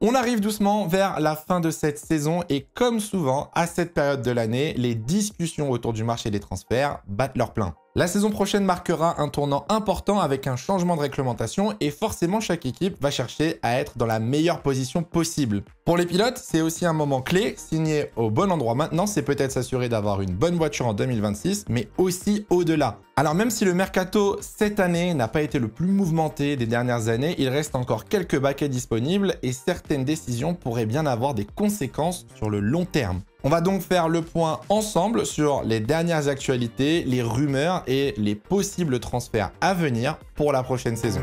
On arrive doucement vers la fin de cette saison et comme souvent, à cette période de l'année, les discussions autour du marché des transferts battent leur plein. La saison prochaine marquera un tournant important avec un changement de réglementation et forcément chaque équipe va chercher à être dans la meilleure position possible. Pour les pilotes, c'est aussi un moment clé. Signer au bon endroit maintenant, c'est peut-être s'assurer d'avoir une bonne voiture en 2026, mais aussi au-delà. Alors même si le mercato cette année n'a pas été le plus mouvementé des dernières années, il reste encore quelques baquets disponibles et certaines décisions pourraient bien avoir des conséquences sur le long terme. On va donc faire le point ensemble sur les dernières actualités, les rumeurs et les possibles transferts à venir pour la prochaine saison.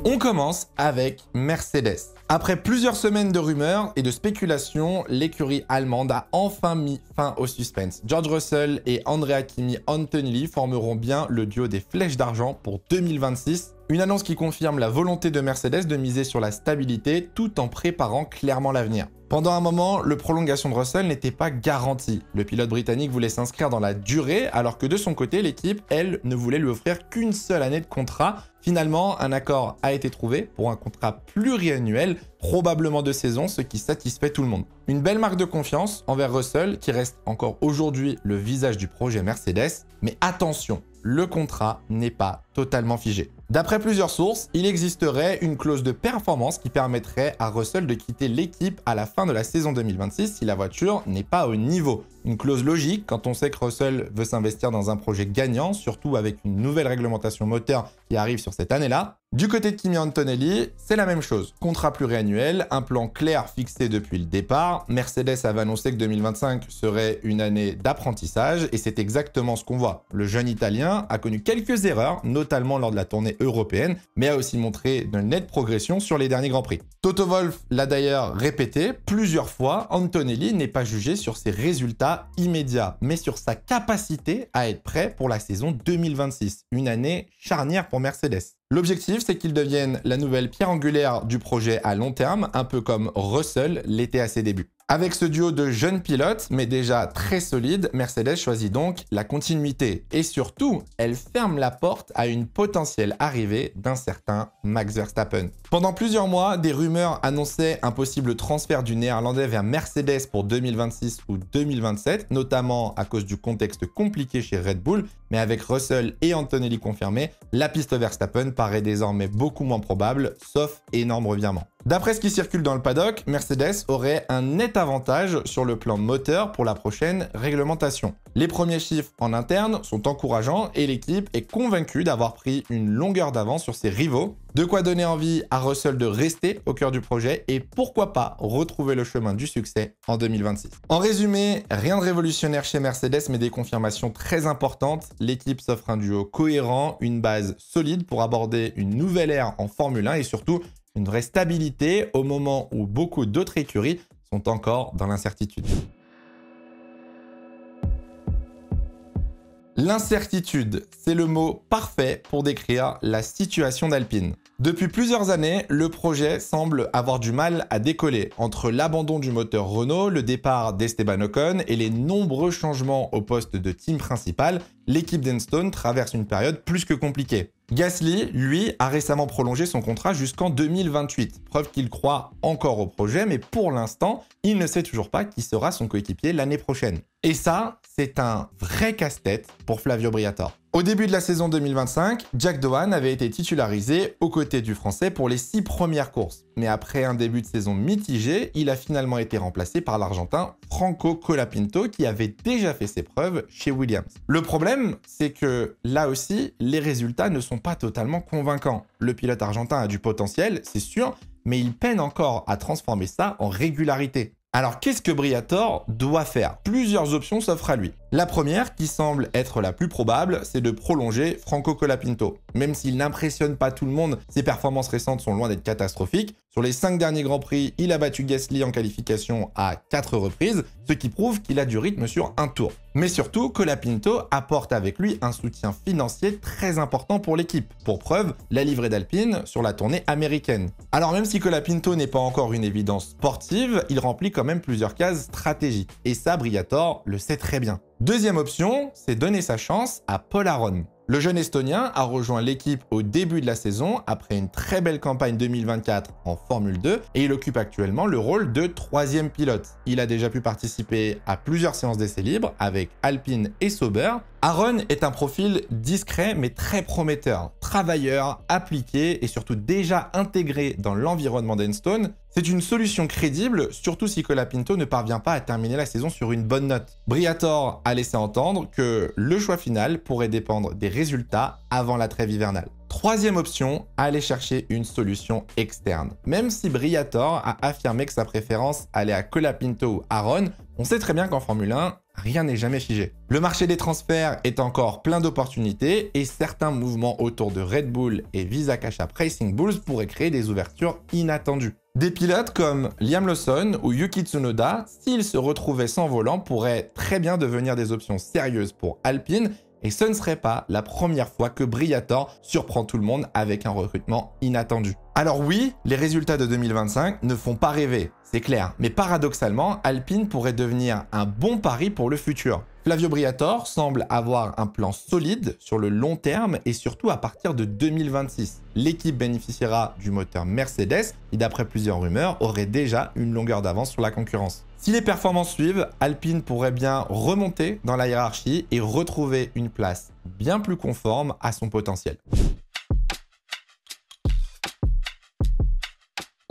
On commence avec Mercedes. Après plusieurs semaines de rumeurs et de spéculations, l'écurie allemande a enfin mis fin au suspense. George Russell et Andrea Kimi Antonelli formeront bien le duo des flèches d'argent pour 2026. Une annonce qui confirme la volonté de Mercedes de miser sur la stabilité tout en préparant clairement l'avenir. Pendant un moment, la prolongation de Russell n'était pas garantie. Le pilote britannique voulait s'inscrire dans la durée, alors que de son côté, l'équipe, elle, ne voulait lui offrir qu'une seule année de contrat. Finalement, un accord a été trouvé pour un contrat pluriannuel, probablement de saison, ce qui satisfait tout le monde. Une belle marque de confiance envers Russell, qui reste encore aujourd'hui le visage du projet Mercedes. Mais attention, le contrat n'est pas totalement figé. D'après plusieurs sources, il existerait une clause de performance qui permettrait à Russell de quitter l'équipe à la fin de la saison 2026 si la voiture n'est pas au niveau. Une clause logique quand on sait que Russell veut s'investir dans un projet gagnant, surtout avec une nouvelle réglementation moteur qui arrive sur cette année-là. Du côté de Kimi Antonelli, c'est la même chose. Contrat pluriannuel, un plan clair fixé depuis le départ. Mercedes avait annoncé que 2025 serait une année d'apprentissage et c'est exactement ce qu'on voit. Le jeune Italien a connu quelques erreurs, notamment lors de la tournée européenne, mais a aussi montré une nette progression sur les derniers Grands Prix. Toto Wolff l'a d'ailleurs répété plusieurs fois, Antonelli n'est pas jugé sur ses résultats immédiats, mais sur sa capacité à être prêt pour la saison 2026, une année charnière pour Mercedes. L'objectif, c'est qu'il devienne la nouvelle pierre angulaire du projet à long terme, un peu comme Russell l'était à ses débuts. Avec ce duo de jeunes pilotes, mais déjà très solides, Mercedes choisit donc la continuité. Et surtout, elle ferme la porte à une potentielle arrivée d'un certain Max Verstappen. Pendant plusieurs mois, des rumeurs annonçaient un possible transfert du Néerlandais vers Mercedes pour 2026 ou 2027, notamment à cause du contexte compliqué chez Red Bull, mais avec Russell et Antonelli confirmés, la piste Verstappen paraît désormais beaucoup moins probable, sauf énorme revirement. D'après ce qui circule dans le paddock, Mercedes aurait un net avantage sur le plan moteur pour la prochaine réglementation. Les premiers chiffres en interne sont encourageants et l'équipe est convaincue d'avoir pris une longueur d'avance sur ses rivaux. De quoi donner envie à Russell de rester au cœur du projet et pourquoi pas retrouver le chemin du succès en 2026. En résumé, rien de révolutionnaire chez Mercedes mais des confirmations très importantes. L'équipe s'offre un duo cohérent, une base solide pour aborder une nouvelle ère en Formule 1 et surtout une vraie stabilité au moment où beaucoup d'autres écuries sont encore dans l'incertitude. L'incertitude, c'est le mot parfait pour décrire la situation d'Alpine. Depuis plusieurs années, le projet semble avoir du mal à décoller. Entre l'abandon du moteur Renault, le départ d'Esteban Ocon et les nombreux changements au poste de team principal, l'équipe d'Enstone traverse une période plus que compliquée. Gasly, lui, a récemment prolongé son contrat jusqu'en 2028, preuve qu'il croit encore au projet, mais pour l'instant, il ne sait toujours pas qui sera son coéquipier l'année prochaine. Et ça, c'est un vrai casse-tête pour Flavio Briatore. Au début de la saison 2025, Jack Doohan avait été titularisé aux côtés du Français pour les 6 premières courses. Mais après un début de saison mitigé, il a finalement été remplacé par l'Argentin Franco Colapinto qui avait déjà fait ses preuves chez Williams. Le problème, c'est que là aussi, les résultats ne sont pas totalement convaincants. Le pilote argentin a du potentiel, c'est sûr, mais il peine encore à transformer ça en régularité. Alors qu'est-ce que Briatore doit faire? Plusieurs options s'offrent à lui. La première, qui semble être la plus probable, c'est de prolonger Franco Colapinto. Même s'il n'impressionne pas tout le monde, ses performances récentes sont loin d'être catastrophiques. Sur les 5 derniers Grands Prix, il a battu Gasly en qualification à 4 reprises, ce qui prouve qu'il a du rythme sur un tour. Mais surtout, Colapinto apporte avec lui un soutien financier très important pour l'équipe. Pour preuve, la livrée d'Alpine sur la tournée américaine. Alors même si Colapinto n'est pas encore une évidence sportive, il remplit quand même plusieurs cases stratégiques. Et ça, Briatore le sait très bien. Deuxième option, c'est donner sa chance à Paul Aron. Le jeune Estonien a rejoint l'équipe au début de la saison après une très belle campagne 2024 en Formule 2 et il occupe actuellement le rôle de 3e pilote. Il a déjà pu participer à plusieurs séances d'essais libres avec Alpine et Sauber. Aron est un profil discret mais très prometteur, travailleur, appliqué et surtout déjà intégré dans l'environnement d'Enstone. C'est une solution crédible, surtout si Colapinto ne parvient pas à terminer la saison sur une bonne note. Briatore a laissé entendre que le choix final pourrait dépendre des résultats avant la trêve hivernale. Troisième option, aller chercher une solution externe. Même si Briatore a affirmé que sa préférence allait à Colapinto ou Aron, on sait très bien qu'en Formule 1, rien n'est jamais figé. Le marché des transferts est encore plein d'opportunités et certains mouvements autour de Red Bull et Visa Cash App Racing Bulls pourraient créer des ouvertures inattendues. Des pilotes comme Liam Lawson ou Yuki Tsunoda, s'ils se retrouvaient sans volant, pourraient très bien devenir des options sérieuses pour Alpine. Et ce ne serait pas la première fois que Briatore surprend tout le monde avec un recrutement inattendu. Alors oui, les résultats de 2025 ne font pas rêver, c'est clair. Mais paradoxalement, Alpine pourrait devenir un bon pari pour le futur. Flavio Briatore semble avoir un plan solide sur le long terme et surtout à partir de 2026. L'équipe bénéficiera du moteur Mercedes qui, d'après plusieurs rumeurs, aurait déjà une longueur d'avance sur la concurrence. Si les performances suivent, Alpine pourrait bien remonter dans la hiérarchie et retrouver une place bien plus conforme à son potentiel.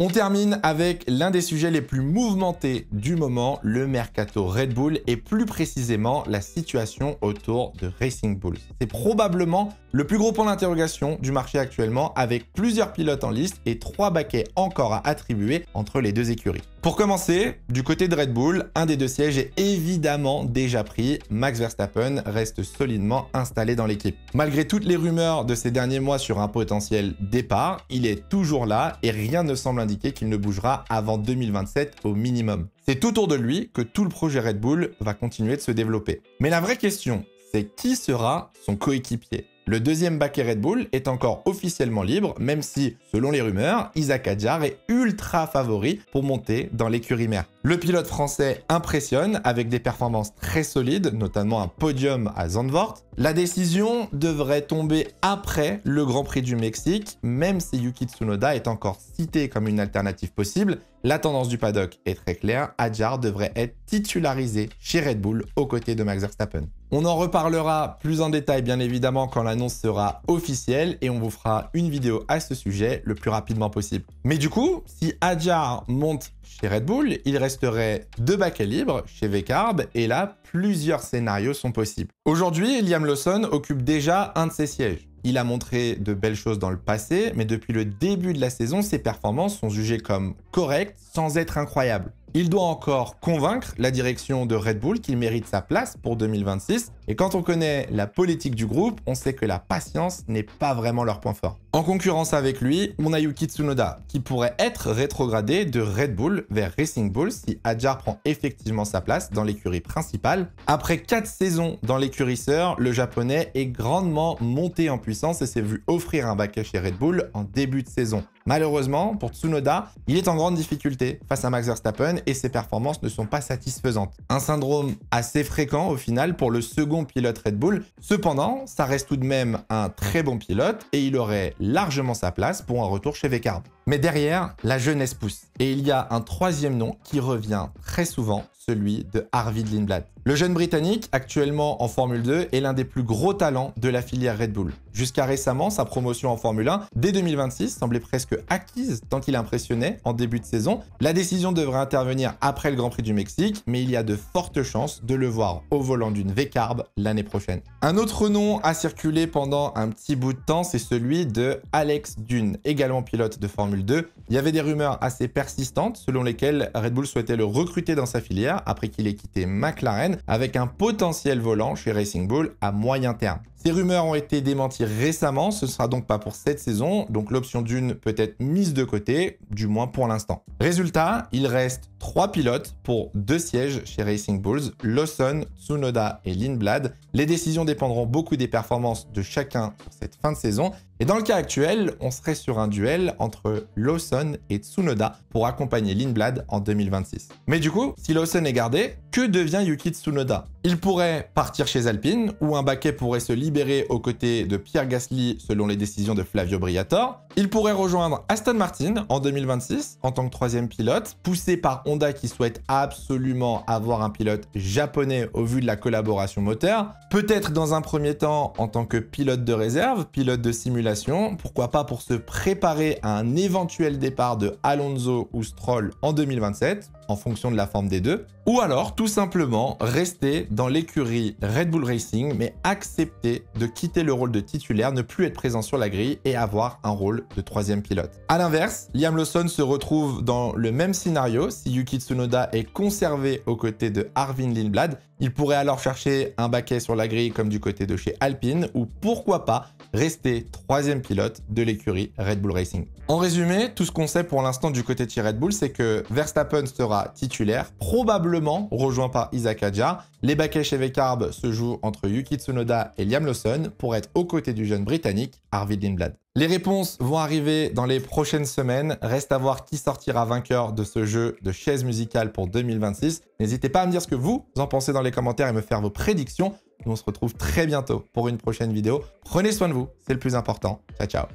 On termine avec l'un des sujets les plus mouvementés du moment, le mercato Red Bull et plus précisément la situation autour de Racing Bulls. C'est probablement le plus gros point d'interrogation du marché actuellement avec plusieurs pilotes en liste et 3 baquets encore à attribuer entre les deux écuries. Pour commencer, du côté de Red Bull, un des 2 sièges est évidemment déjà pris. Max Verstappen reste solidement installé dans l'équipe. Malgré toutes les rumeurs de ces derniers mois sur un potentiel départ, il est toujours là et rien ne semble indiquer qu'il ne bougera avant 2027 au minimum. C'est autour de lui que tout le projet Red Bull va continuer de se développer. Mais la vraie question, c'est qui sera son coéquipier ? Le deuxième baquet Red Bull est encore officiellement libre, même si, selon les rumeurs, Isack Hadjar est ultra favori pour monter dans l'écurie mère. Le pilote français impressionne avec des performances très solides, notamment un podium à Zandvoort. La décision devrait tomber après le Grand Prix du Mexique, même si Yuki Tsunoda est encore cité comme une alternative possible. La tendance du paddock est très claire, Hadjar devrait être titularisé chez Red Bull aux côtés de Max Verstappen. On en reparlera plus en détail bien évidemment quand l'annonce sera officielle et on vous fera une vidéo à ce sujet le plus rapidement possible. Mais du coup, si Hadjar monte chez Red Bull, il resterait 2 baquets libres chez VCARB et là, plusieurs scénarios sont possibles. Aujourd'hui, Liam Lawson occupe déjà un de ces sièges. Il a montré de belles choses dans le passé, mais depuis le début de la saison, ses performances sont jugées comme correctes sans être incroyables. Il doit encore convaincre la direction de Red Bull qu'il mérite sa place pour 2026. Et quand on connaît la politique du groupe, on sait que la patience n'est pas vraiment leur point fort. En concurrence avec lui, on a Yuki Tsunoda, qui pourrait être rétrogradé de Red Bull vers Racing Bulls si Hadjar prend effectivement sa place dans l'écurie principale. Après 4 saisons dans l'écurie sœur, le japonais est grandement monté en puissance et s'est vu offrir un baquet chez Red Bull en début de saison. Malheureusement, pour Tsunoda, il est en grande difficulté face à Max Verstappen et ses performances ne sont pas satisfaisantes. Un syndrome assez fréquent au final pour le second pilote Red Bull. Cependant, ça reste tout de même un très bon pilote et il aurait largement sa place pour un retour chez VCARB. Mais derrière, la jeunesse pousse. Et il y a un 3e nom qui revient très souvent, celui de Arvid Lindblad. Le jeune Britannique, actuellement en Formule 2, est l'un des plus gros talents de la filière Red Bull. Jusqu'à récemment, sa promotion en Formule 1, dès 2026, semblait presque acquise tant qu'il impressionnait en début de saison. La décision devrait intervenir après le Grand Prix du Mexique, mais il y a de fortes chances de le voir au volant d'une VCARB l'année prochaine. Un autre nom a circulé pendant un petit bout de temps, c'est celui de Alex Dune, également pilote de Formule 2. Il y avait des rumeurs assez persistantes selon lesquelles Red Bull souhaitait le recruter dans sa filière après qu'il ait quitté McLaren avec un potentiel volant chez Racing Bull à moyen terme. Ces rumeurs ont été démenties récemment, ce ne sera donc pas pour cette saison, donc l'option Dune peut être mise de côté, du moins pour l'instant. Résultat, il reste 3 pilotes pour 2 sièges chez Racing Bulls, Lawson, Tsunoda et Lindblad. Les décisions dépendront beaucoup des performances de chacun pour cette fin de saison. Et dans le cas actuel, on serait sur un duel entre Lawson et Tsunoda pour accompagner Lindblad en 2026. Mais du coup, si Lawson est gardé, que devient Yuki Tsunoda ? Il pourrait partir chez Alpine, où un baquet pourrait se libérer aux côtés de Pierre Gasly selon les décisions de Flavio Briatore. Il pourrait rejoindre Aston Martin en 2026 en tant que troisième pilote, poussé par Honda qui souhaite absolument avoir un pilote japonais au vu de la collaboration moteur. Peut-être dans un premier temps en tant que pilote de réserve, pilote de simulation, pourquoi pas pour se préparer à un éventuel départ de Alonso ou Stroll en 2027, en fonction de la forme des deux. Ou alors, tout simplement, rester dans l'écurie Red Bull Racing, mais accepter de quitter le rôle de titulaire, ne plus être présent sur la grille et avoir un rôle de troisième pilote. A l'inverse, Liam Lawson se retrouve dans le même scénario. Si Yuki Tsunoda est conservé aux côtés de Arvin Lindblad, il pourrait alors chercher un baquet sur la grille comme du côté de chez Alpine, ou pourquoi pas rester troisième pilote de l'écurie Red Bull Racing. En résumé, tout ce qu'on sait pour l'instant du côté de chez Red Bull, c'est que Verstappen sera titulaire, probablement rejoint par Isaac Hadjar. Les baquets chez Vcarb se jouent entre Yuki Tsunoda et Liam Lawson pour être aux côtés du jeune britannique Arvid Lindblad. Les réponses vont arriver dans les prochaines semaines. Reste à voir qui sortira vainqueur de ce jeu de chaises musicales pour 2026. N'hésitez pas à me dire ce que vous en pensez dans les commentaires et me faire vos prédictions. Nous on se retrouve très bientôt pour une prochaine vidéo. Prenez soin de vous, c'est le plus important. Ciao, ciao.